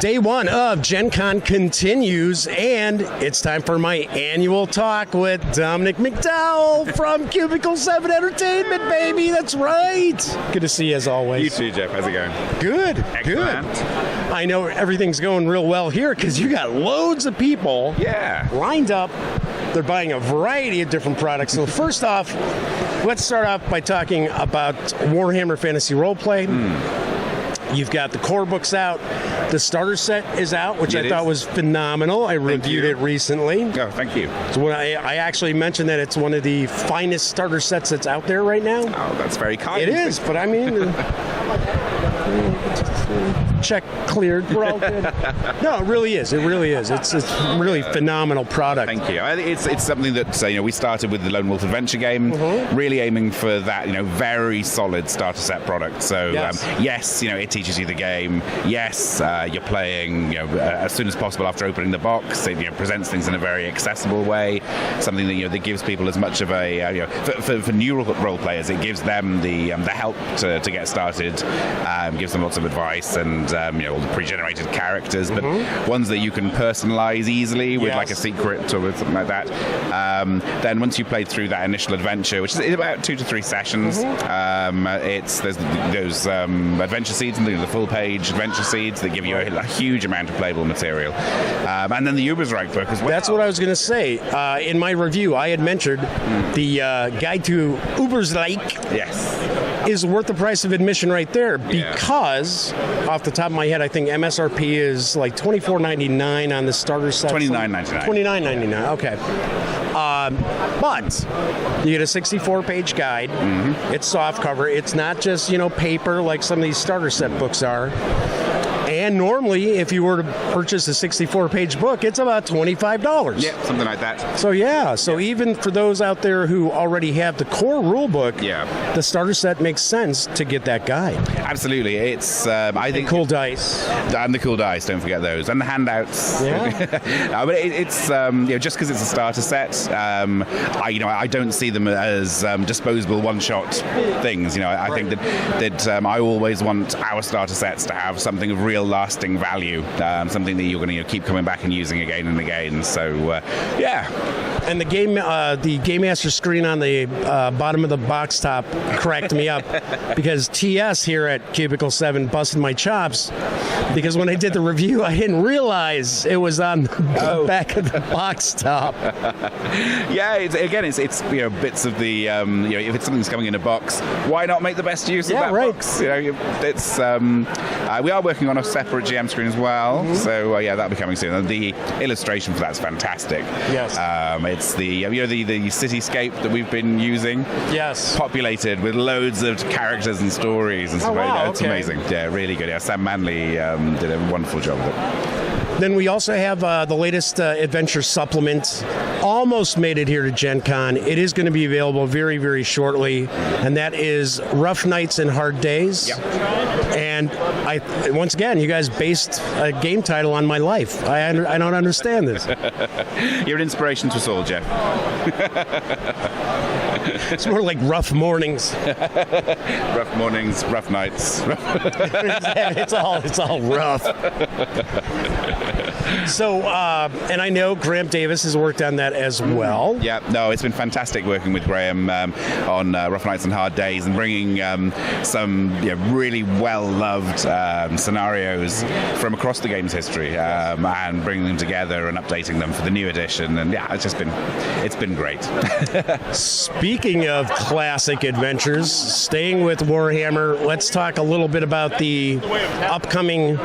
Day one of Gen Con continues, and it's time for my annual talk with Dominic McDowall from Cubicle 7 Entertainment, baby. That's right. Good to see you as always. You too, Jeff. How's it going? Good. Excellent. Good. I know everything's going real well here because you got loads of people lined up. They're buying a variety of different products. So first off, let's start off by talking about Warhammer Fantasy Roleplay. You've got the core books out. The starter set is out, which I thought was phenomenal. I reviewed it recently. Oh, thank you. So when I actually mentioned that it's one of the finest starter sets that's out there right now. Oh, that's very kind. It is, but I mean... check cleared. We're all good. No, it really is. It really is. It's a really phenomenal product. Thank you. It's something that we started with the Lone Wolf Adventure game, really aiming for that very solid starter set product. So yes, it teaches you the game. Yes, you're playing as soon as possible after opening the box. It presents things in a very accessible way. Something that gives people as much of a for new role players. It gives them the help to get started. Gives them lots of advice and all the pre-generated characters, but ones that you can personalize easily with like a secret or something like that. Then once you played through that initial adventure, which is about 2 to 3 sessions, there's those adventure seeds and the full page adventure seeds that give you a huge amount of playable material. And then the Ubersreich book as well. That's what I was going to say. In my review, I had mentioned the Guide to Ubersreich. Yes. Is worth the price of admission right there because, off the top of my head, I think MSRP is like $24.99 on the starter set. $29.99. $29.99. Okay. But you get a 64-page guide. It's soft cover. It's not just paper like some of these starter set books are. And normally, if you were to purchase a 64-page book, it's about $25. Yeah, something like that. So even for those out there who already have the core rule book, the starter set makes sense to get that guide. Absolutely. It's, I think... cool dice. And the cool dice, don't forget those. And the handouts. Yeah. But it's, just because it's a starter set, I don't see them as disposable one-shot things. I think that I always want our starter sets to have something of real lasting value, something that you're going to keep coming back and using again and again. So, And the Game Master screen on the bottom of the box top cracked me up because TS here at Cubicle 7 busted my chops because when I did the review, I didn't realize it was on the back of the box top. It's bits of the if it's something's coming in a box, why not make the best use of that box? It's we are working on a separate GM screen as well, so that'll be coming soon. And the illustration for that's fantastic. Yes. It's the the cityscape that we've been using. Yes. Populated with loads of characters and stories and stuff. It's amazing. Yeah, really good. Yeah, Sam Manley did a wonderful job with it. Then we also have the latest adventure supplement. Almost made it here to Gen Con. It is going to be available very, very shortly, and that is Rough Nights and Hard Days. Yep. And once again, you guys based a game title on my life. I don't understand this. You're an inspiration to us all, Jeff. It's more like Rough Mornings. Rough mornings, rough nights. It's all rough. So, and I know Graham Davis has worked on that as well. Yeah, no, it's been fantastic working with Graham on Rough Nights and Hard Days and bringing some really well-loved scenarios from across the game's history and bringing them together and updating them for the new edition. And it's been great. Speaking of classic adventures, staying with Warhammer, let's talk a little bit about the upcoming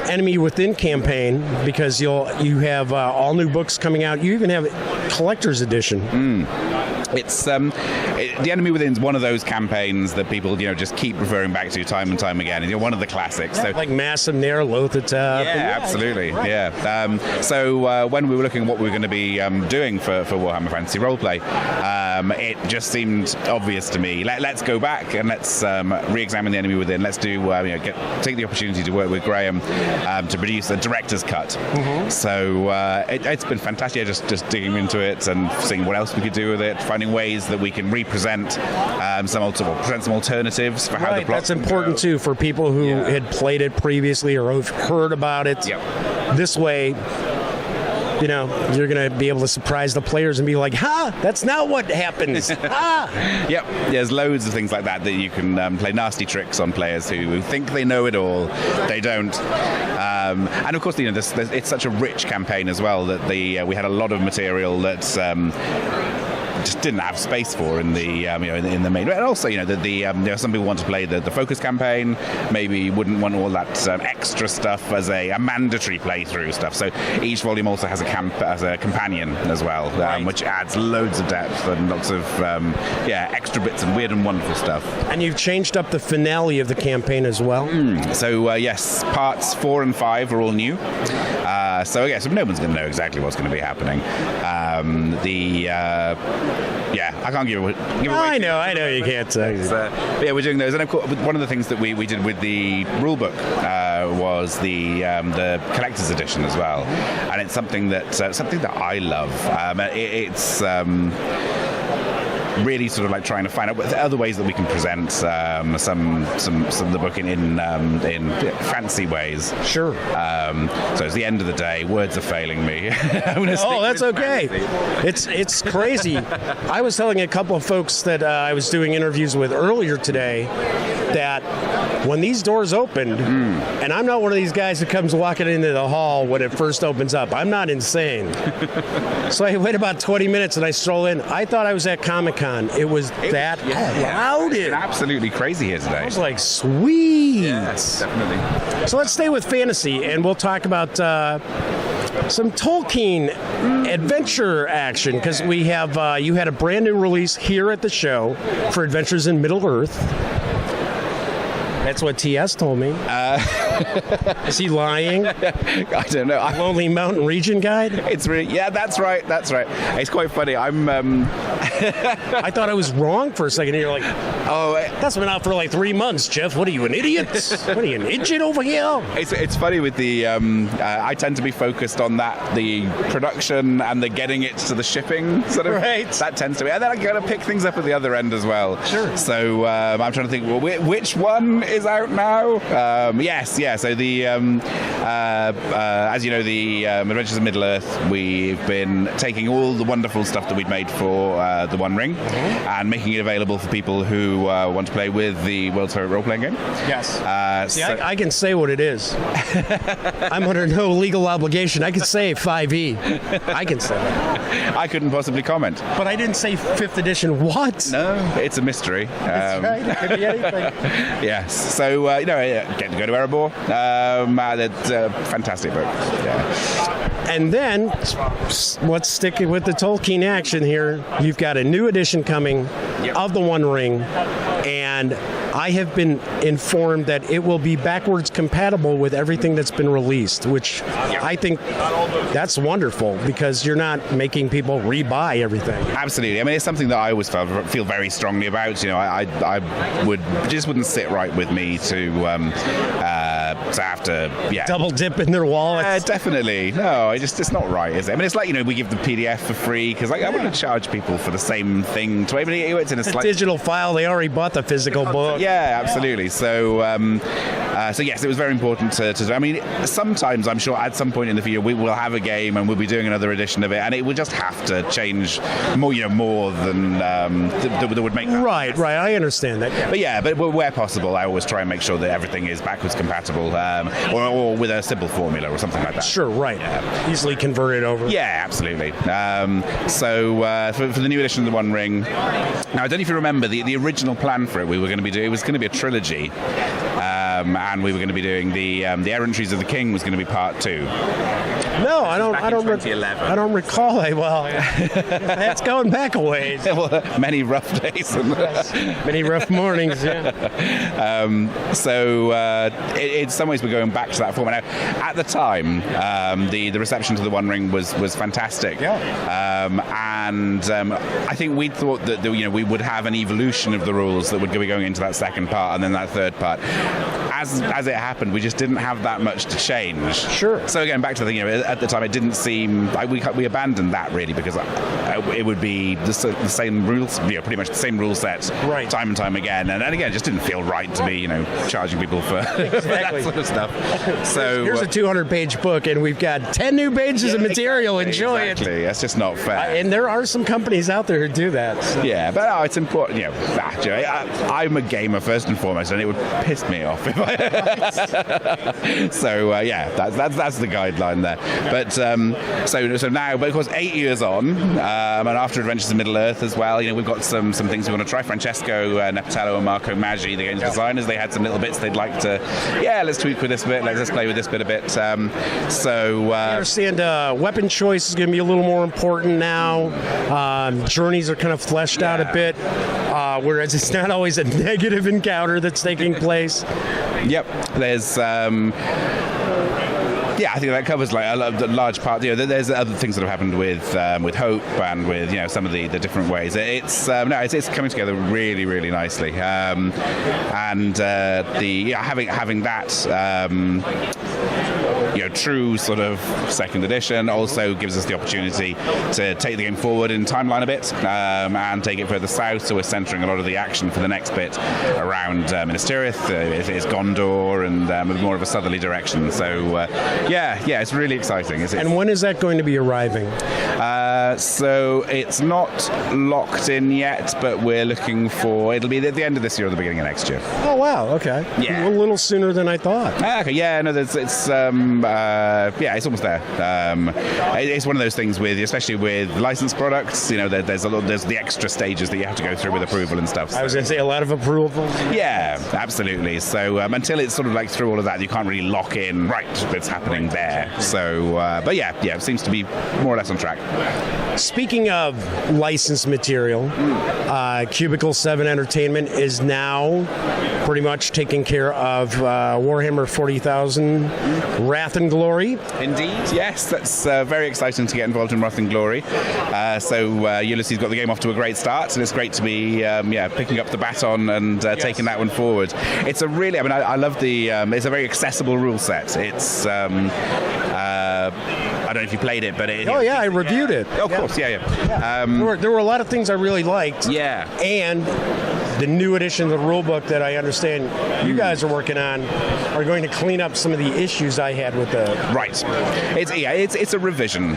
Enemy Within campaign, because you have all new books coming out. You even have collector's edition. It's The Enemy Within is one of those campaigns that people just keep referring back to time and time again. It's one of the classics. So like Massive Nair, Lothotep. Yeah, absolutely. Right. Yeah. So when we were looking at what we were going to be doing for Warhammer Fantasy Roleplay, it just seemed obvious to me. Let's go back and let's re-examine The Enemy Within. Let's do take the opportunity to work with Graham to produce a director's cut. Mm-hmm. So it's been fantastic. Just digging into it and seeing what else we could do with it, finding ways that we can represent present some alternatives for how the plot. That's important too for people who had played it previously or have heard about it. Yep. This way, you know, you're going to be able to surprise the players and be like, that's not what happens. Yep, there's loads of things like that you can play nasty tricks on players who think they know it all. They don't. And of course, you know, it's such a rich campaign as well that we had a lot of material that just didn't have space for in the in the main. And also, you know, some people want to play the focus campaign, maybe wouldn't want all that extra stuff as a mandatory playthrough stuff. So each volume also has a companion as well, which adds loads of depth and lots of extra bits and weird and wonderful stuff. And you've changed up the finale of the campaign as well. So yes, parts 4 and 5 are all new. So no one's going to know exactly what's going to be happening. I can't give away. I know you can't say. We're doing those, and of course, one of the things that we did with the rulebook was the collector's edition as well, and it's something that I love. It's really sort of like trying to find out other ways that we can present some of the book in fancy ways. Sure. So it's the end of the day. Words are failing me. That's okay. It's crazy. I was telling a couple of folks that I was doing interviews with earlier today that when these doors opened, and I'm not one of these guys who comes walking into the hall when it first opens up. I'm not insane. So I wait about 20 minutes and I stroll in. I thought I was at Comic-Con. It was that loud. It's absolutely crazy here today. I was like, sweet. Yes, definitely. So let's stay with fantasy, and we'll talk about some Tolkien adventure action, because we have you had a brand new release here at the show for Adventures in Middle-earth. That's what TS told me. Is he lying? I don't know. Lonely Mountain Region Guide? It's really, that's right. It's quite funny. I thought I was wrong for a second. You're like, that's been out for like 3 months, Jeff. What are you, an idiot? What are you, an idiot over here? It's funny with the, I tend to be focused on the production and the getting it to the shipping sort of. Right. That tends to be, and then I got to pick things up at the other end as well. Sure. So I'm trying to think, well, which one is out now? So the, as you know, the Adventures in Middle-earth, we've been taking all the wonderful stuff that we'd made for the One Ring and making it available for people who want to play with the World's Favorite Role-Playing Game. Yes. I can say what it is. I'm under no legal obligation. I can say 5e. I can say that. I couldn't possibly comment. But I didn't say 5th edition. What? No, it's a mystery. That's right. It could be anything. Yes. So, get to go to Erebor. It's a fantastic book. Yeah. And then, let's stick with the Tolkien action here. You've got a new edition coming of the One Ring, and I have been informed that it will be backwards compatible with everything that's been released, which I think that's wonderful, because you're not making people rebuy everything. Absolutely. I mean, it's something that I always feel very strongly about. You know, I wouldn't sit right with me to have to double dip in their wallets. Definitely. No, it's not right, is it? I mean, it's like, we give the PDF for free because I wouldn't charge people for the same thing. It's in a digital file. They already bought the physical book. Yeah, absolutely. So yes, it was very important to do. I mean, sometimes I'm sure at some point in the future we will have a game and we'll be doing another edition of it, and it will just have to change more than that would make that. Right. I understand that. But where possible, I always try and make sure that everything is backwards compatible, or with a simple formula or something like that. Sure, right. Yeah. Easily convert it over. Yeah, absolutely. For the new edition of the One Ring, now I don't know if you remember the original plan for it. We were going to be doing, it was going to be a trilogy, and we were going to be doing the Errantries of the King was going to be part 2. No, I don't recall. That's going back a ways. Many rough days and many rough mornings. Yeah. In some ways, we're going back to that format. Now, at the time, the reception to the One Ring was fantastic. Yeah. And I think we thought that we would have an evolution of the rules that would be going into that second part and then that third part. as it happened, we just didn't have that much to change. Sure. So again, back to the thing, at the time, it didn't seem like we abandoned that really because it would be the same rules, pretty much the same rule set, right, time and time again, and again, it just didn't feel right to be, charging people for that sort of stuff. So here's a 200-page book, and we've got 10 new pages of material. Enjoy it. Exactly. That's just not fair. And there are some companies out there who do that. So. Yeah, but it's important. I'm a gamer first and foremost, and it would piss me off if I. So that's the guideline there. But so now, but of course, 8 years on, and after Adventures in Middle Earth as well, we've got some things we want to try. Francesco Nepatello and Marco Maggi, the game's designers, they had some little bits they'd like to. Let's tweak with this bit. Let's play with this bit a bit. I understand weapon choice is going to be a little more important now. Journeys are kind of fleshed out a bit, whereas it's not always a negative encounter that's taking place. Yep, there's. I think that covers like a large part. There's other things that have happened with Hope and with some of the different ways. It's coming together really, really nicely. And having that. True sort of second edition also gives us the opportunity to take the game forward in timeline a bit and take it further south. So we're centering a lot of the action for the next bit around Minas Tirith. It's Gondor and more of a southerly direction. So it's really exciting. And when is that going to be arriving? So it's not locked in yet, but we're looking for it'll be at the end of this year or the beginning of next year. Oh wow, okay. Yeah, a little sooner than I thought. Okay, it's almost there. It's one of those things especially with licensed products. There's the extra stages that you have to go through with approval and stuff. So. I was going to say a lot of approval. Yeah, absolutely. So until it's sort of like through all of that, you can't really lock in. Right, it's happening there. So, it seems to be more or less on track. Speaking of licensed material, Cubicle 7 Entertainment is now pretty much taking care of Warhammer 40,000 Wrath and Glory. Indeed, yes. That's very exciting to get involved in Wrath and Glory. Ulysses got the game off to a great start, and it's great to be picking up the baton and taking that one forward. It's a really, I love the, it's a very accessible rule set. It's, I don't know if you played it, but I reviewed it. Oh, of course, yeah. There were a lot of things I really liked. Yeah. And the new edition of the rulebook that I understand you guys are working on are going to clean up some of the issues I had with the. Right. It's a revision, we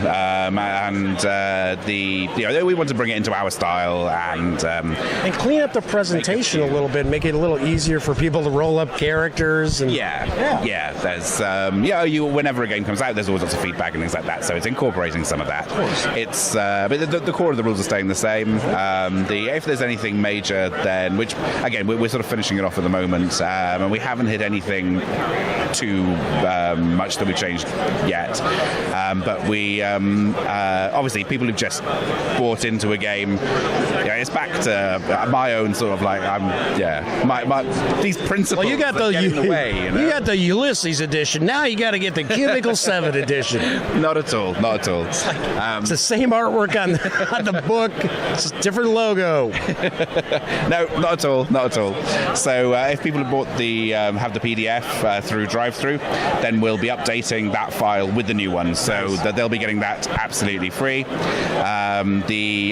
want to bring it into our style and clean up the presentation a little bit, make it a little easier for people to roll up characters and. There's whenever a game comes out, there's always lots of feedback and things like that. So it's incorporating some of that. Of course. It's but the core of the rules are staying the same. If there's anything major, then which again we're sort of finishing it off at the moment, and we haven't hit anything too much that we changed yet. But we obviously people who've just bought into a game. It's back to my own sort of like these principles. Well, you got you got the Ulysses edition. Now you got to get the Cubicle 7 edition. Not at all. It's the same artwork on the book. It's a different logo. No, not at all. So if people have bought have the PDF through drive-through, then we'll be updating that file with the new one, so that they'll be getting that absolutely free.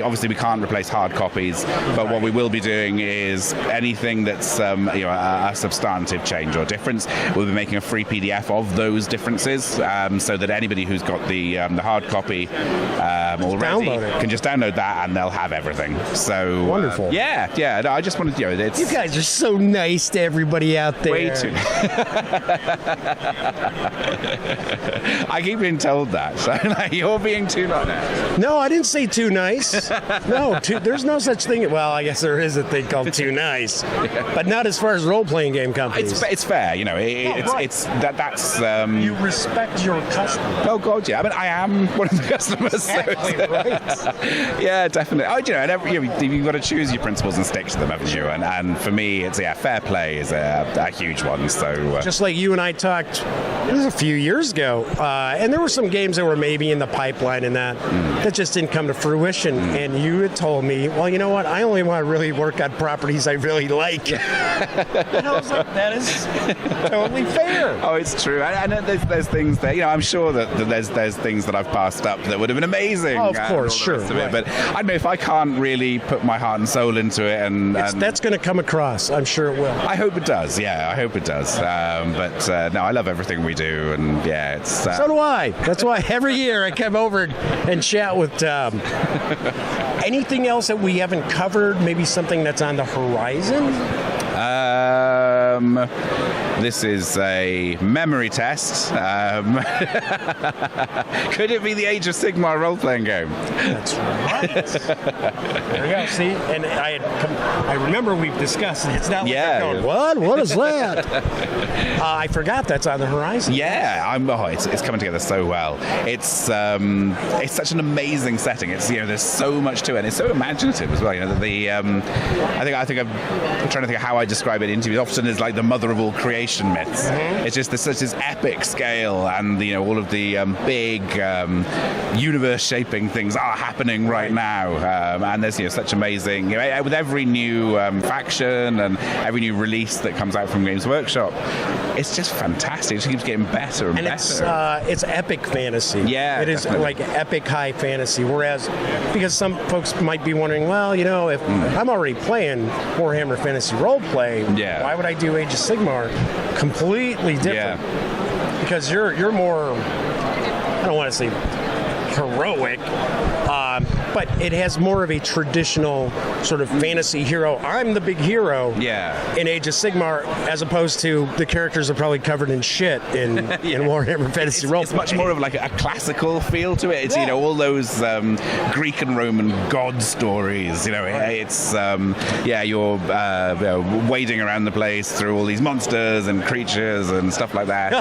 Obviously we can't replace hard copies, but what we will be doing is anything that's a substantive change or difference, we'll be making a free PDF of those differences, so that anybody who's got the hard copy already can just download that and they'll have everything. So wonderful. No, I just wanted it's you guys are so nice to everybody out there. Way too. I keep being told that. So you're being too nice. No, I didn't say too nice. No, there's no such thing. Well, I guess there is a thing called too nice, but not as far as role-playing game companies. It's fair, it's that's. You respect your customer. Oh God, yeah. I am one of the customers. Exactly, so right. Yeah, definitely. You've got to choose your principles and stick to them, haven't you? And for me, it's fair play is a huge one. So just like you and I talked, it was a few years ago, and there were some games that were maybe in the pipeline and that just didn't come to fruition. And you had told me, well, well, you know what? I only want to really work on properties I really like. And I was like, that is totally fair. Oh, it's true. And there's things that, I'm sure that there's things that I've passed up that would have been amazing. Oh, of course, sure. Right. But I don't know if I can't really put my heart and soul into it. And that's going to come across. I'm sure it will. I hope it does. Yeah, I hope it does. But no, I love everything we do. And yeah, it's... So do I. That's why every year I come over and chat with Tom. Anything else that we haven't covered? Maybe something that's on the horizon? This is a memory test. Could it be the Age of Sigmar role-playing game? That's right. There we go. See, and I remember we've discussed it. It's not like I'm going, what? What is that? I forgot that's on the horizon. Yeah, it's coming together so well. It's such an amazing setting. It's there's so much to it, and it's so imaginative as well. I think I'm trying to think of how I describe it in interviews. Often is like the mother of all creation myths. Mm-hmm. It's just such this epic scale, and all of the big universe-shaping things are happening right now. And there's such amazing with every new faction and every new release that comes out from Games Workshop. It's just fantastic. It just keeps getting better and better. It's epic fantasy. Yeah, it is definitely. like epic high fantasy. Whereas, because some folks might be wondering, well, if I'm already playing Warhammer Fantasy Roleplay, why would I do Age of Sigmar? Completely different. Yeah. Because you're more, I don't want to say heroic, but it has more of a traditional sort of fantasy hero. I'm the big hero in Age of Sigmar, as opposed to the characters are probably covered in shit in Warhammer Fantasy Roleplay. It's much more of like a classical feel to it. It's all those Greek and Roman god stories. It's you're wading around the place through all these monsters and creatures and stuff like that.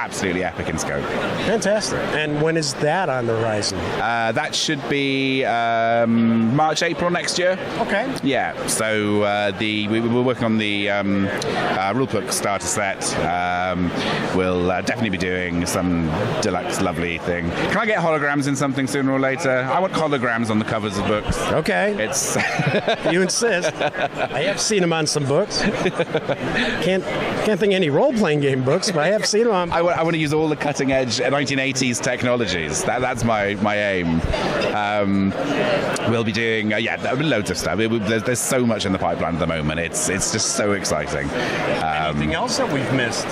Absolutely epic in scope. Fantastic. And when is that on the horizon? That should be March, April next year. Okay. Yeah. So we're working on the rulebook starter set. We'll definitely be doing some deluxe, lovely thing. Can I get holograms in something sooner or later? I want holograms on the covers of books. Okay. It's you insist. I have seen them on some books. Can't think any role-playing game books, but I have seen them on. I want to use all the cutting-edge 1980s technologies. That's my aim. We'll be doing loads of stuff. There's so much in the pipeline at the moment. It's just so exciting. Anything else that we've missed?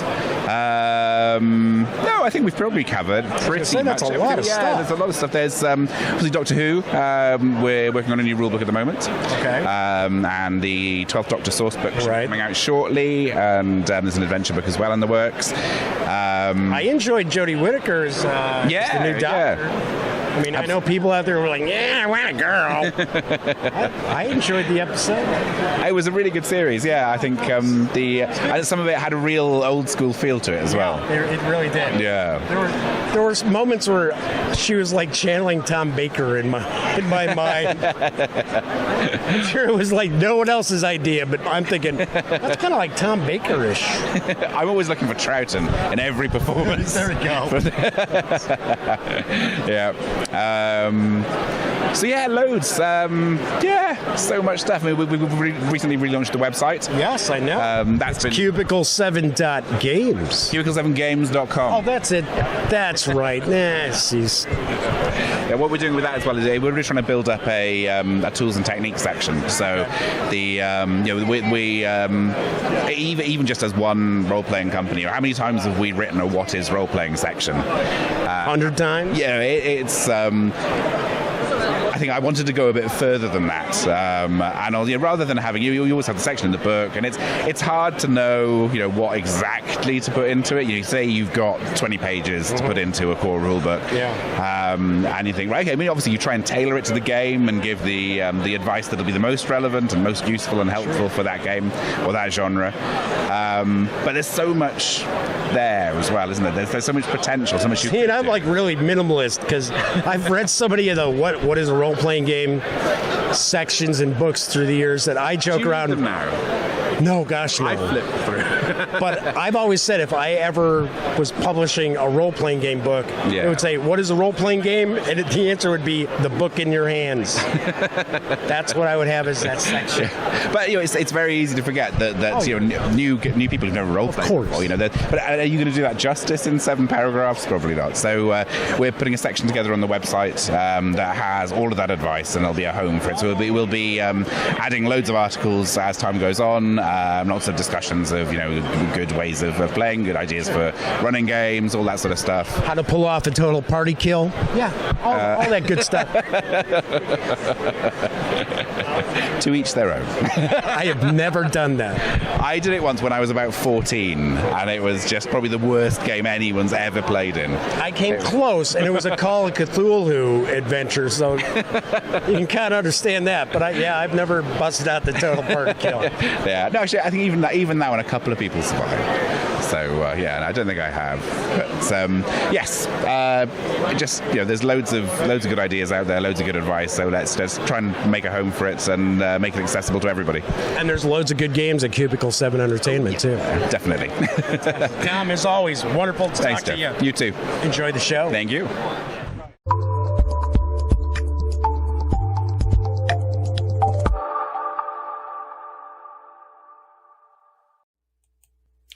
No, I think we've probably covered pretty much. That's a lot of stuff. Yeah, there's a lot of stuff. There's obviously Doctor Who. We're working on a new rulebook at the moment. Okay. And the 12th Doctor source book should be coming out shortly, and there's an adventure book as well in the works. I enjoyed Jodie Whittaker's the new Doctor. I mean, I know people out there who were like, I want a girl. I enjoyed the episode. It was a really good series, I think some of it had a real old school feel to it as well. It really did. Yeah. There were moments where she was like channeling Tom Baker in my mind. I'm sure it was like no one else's idea, but I'm thinking, that's kind of like Tom Baker-ish. I'm always looking for Troughton in every performance. There we go. Yeah. Loads. So much stuff. I mean, we've recently relaunched the website. Yes, I know. That's been Cubicle7.games. Cubicle7games.com. Oh, that's it. That's right. What we're doing with that as well is we're really trying to build up a tools and techniques section. So we even just as one role-playing company, how many times have we written a what is role-playing section? 100 times? Yeah, it's I think I wanted to go a bit further than that, and rather than having you always have the section in the book, and it's hard to know what exactly to put into it. You say you've got 20 pages to put into a core rule book, and you think, right, okay, I mean, obviously you try and tailor it to the game and give the advice that'll be the most relevant and most useful and helpful for that game or that genre. But there's so much there as well, isn't there? There's so much potential, so much. And I'm like really minimalist because I've read so many of the what is a role-playing game sections in books through the years that I joke around. No, gosh, no. I flipped through. But I've always said if I ever was publishing a role-playing game book, it would say, what is a role-playing game? And the answer would be the book in your hands. That's what I would have as that section. But it's very easy to forget that new people who've never role-played before. But are you going to do that justice in 7 paragraphs? Probably not. So we're putting a section together on the website that has all of that advice, and there'll be a home for it. So we'll be adding loads of articles as time goes on. Lots of discussions of good ways of playing, good ideas for running games, all that sort of stuff. How to pull off a total party kill. Yeah, all that good stuff. To each their own. I have never done that. I did it once when I was about 14, and it was just probably the worst game anyone's ever played in. I came close, and it was a Call of Cthulhu adventure, so you can kind of understand that. But I've never busted out the total party kill. Yeah, no, actually, I think even that one, a couple of people survived. So I don't think I have. But yes, there's loads of good ideas out there, loads of good advice. So let's just try and make a home for it and make it accessible to everybody. And there's loads of good games at Cubicle 7 Entertainment too. Definitely. Tom, as always, wonderful to Thanks, talk to Jeff. you. You too. Enjoy the show. Thank you.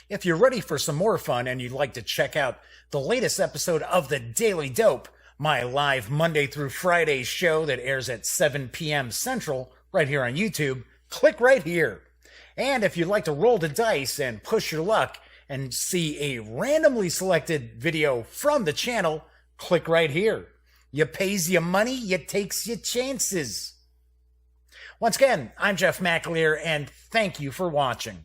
If you're ready for some more fun and you'd like to check out the latest episode of The Daily Dope, my live Monday through Friday show that airs at 7 p.m. Central right here on YouTube, click right here. And if you'd like to roll the dice and push your luck and see a randomly selected video from the channel, click right here. You pays your money, you takes your chances. Once again, I'm Jeff McAleer, and thank you for watching.